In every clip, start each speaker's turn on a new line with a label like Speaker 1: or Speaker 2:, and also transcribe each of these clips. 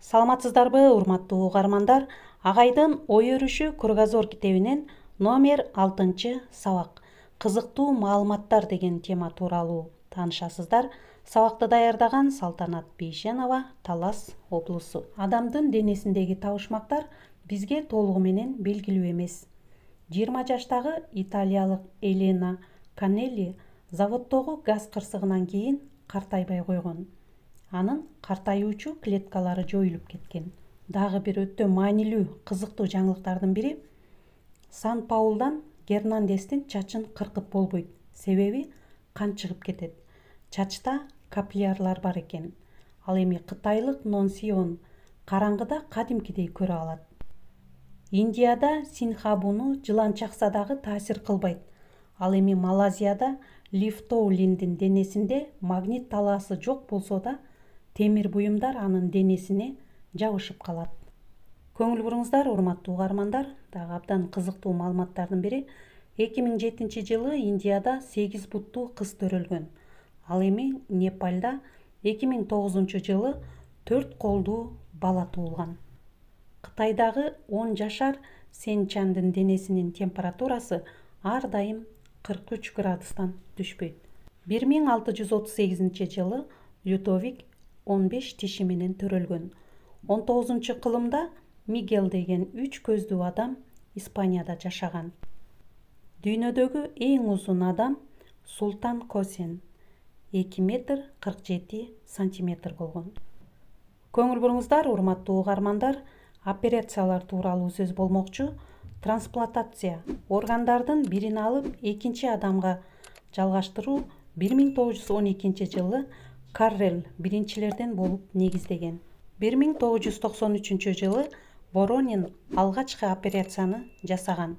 Speaker 1: Саламатсыздарбы, урматтуу угармандар? Агайдын ой өрүшү кругозор китебинен номер 6 сабак кызыктуу маалыматтар деген тема тууралуу таанышасыздар. Сабакты даярдаган Салтанат Бейшенова, Талас облусу. Адамдын денесиндеги табышмактар бизге толугу менен белгилүү эмес. 20 жаштагы италиялык Елена Канелли заводдогу газ кырсыгынан кийин картайбай койгон. Анын картаюучу клеткалары жоюлуп кеткен. Дагы бир өтө маанилүү, кызыктуу жаңылыктардын бири Сан-Паулдан Гернандестин чачын кыркып болбойт. Себеби кан чыгып кетет. Чачта капиллярлар бар экен. Ал эми кытайлык Нонсион караңгыда кадимкидей көрө алат. Индияда синхабуну жылан чакса дагы таасир кылбайт. Ал эми Малайзияда Лифтоулиндин денесинде магнит талаасы жок болсо да, темир буюмдар анын денесине жабышып калат. Көңүл буруңуздар, урматтуу угармандар. Дагы абдан кызыктуу маалыматтардын бири 2007 жылы Индияда 8 буттуу кыз төрөлгөн. Ал эми Непалда 2009 жылы 4 колдуу бала туулган. Кытайдагы 10 жашар Сенчандын денесинин температурасы ар дайым 43 градустан түшпөйт. 1638 жылы Людовик 15 тиши менен төрөлгөн. 19 кылымда Мигел деген 3 көздүү адам Испанияда жашаган. Дүйнөдөгү эң узун адам Султан Косен 2 метр 47 сантиметр болгон. Көңүл буруңуздар, урматтуу угармандар, операциялар тууралуу сөз болмокчу. Трансплантация органдардын бирин алып экинчи адамга жалгаштыруу 1912 жылы Каррел биринчилерден болуп негиздеген. 1993 жылы Воронин алгачкы операцияны жасаган.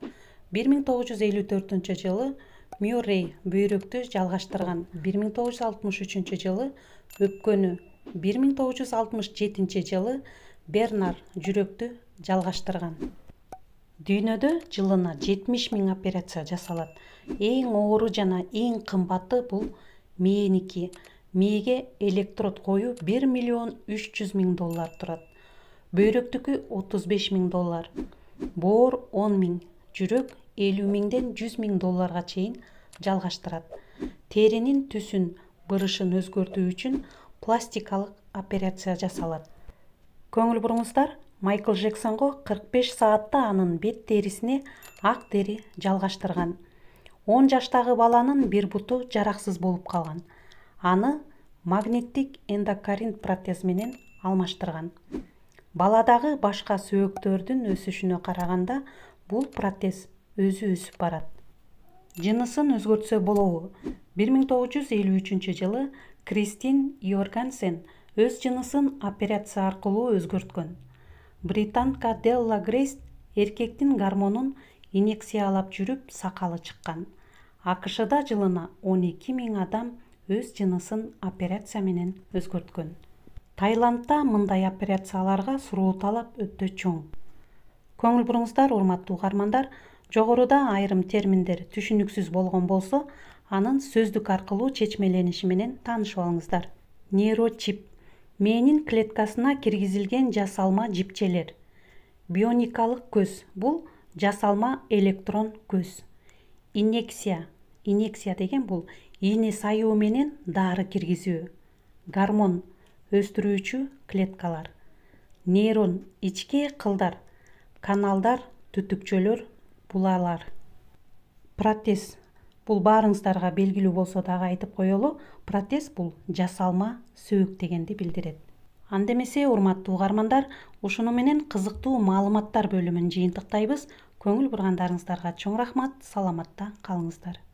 Speaker 1: 1954 жылы Мюррей бөйрөктү жалгаштырган. 1963 жылы өпкөнү, 1967 жылы Бернар жүрөктү жалгаштырган. Дүйнөдө жылына 70 000 операция жасалат. Эң оору жана эң кымбаты бул мээники. Мээге электрод коюу 1 миллион 300 000 доллар турат. Бөйрөктүкү 35 000 доллар. Боор 10 000, жүрөк 50 000ден 100 000 долларга чейин жалгаштырат. Теринин түсүн, бырышын өзгөртүү үчүн пластикалык операция жасалат. Көңүл буруңуздар, Майкл Джексонго 45 саатта анын бет терисине ак тери жалгаштырган. 10 жаштагы баланын бир буту жараксыз болуп калган. Аны магниттик эндокарин протез менен алмаштырган. Баладагы башка сөөктөрдүн өсүшүнө караганда бул протез өзү өсүп барат. Жынысын өзгөртсө болобу? 1953 жылы Кристин Йоргансен өз жынысын операция аркылуу өзгөрткөн. Британка Делла Грейс эркектин гормонун инъекциялап жүрүп сакалы чыккан. АКШда жылына 12 000 адам өз жынысын операция менен өзгөрткөн. Таиландда мындай операцияларга суроо талап өтө чоң. Көңүл буруңуздар, урматтуу угармандар, жогоруда айрым терминдер түшүнүксүз болгон болсо, анын сөздүк аркылуу чечмелениши менен таанышып алыңыздар. Нейрочип мээнин клеткасына киргизилген жасалма жипчелер. Бионикалык көз бул жасалма электрон көз. Инъекция деген бул ийне саюу менен дары киргизүү. Гормон өстүрүүчү клеткалар. Нейрон ички кылдар, каналдар, түтүкчөлөр, булалар. Протез бул баарыңыздарга белгилүү болсо дагы айтып коелу, протез бул жасалма сөөк дегенди билдирет. Андемесе, урматтуу угармандар, ушуну менен кызыктуу маалыматтар бөлүмүн жыйынтыктайбыз. Көңүл бургандарыңыздарга чоң рахмат, саламатта калыңыздар.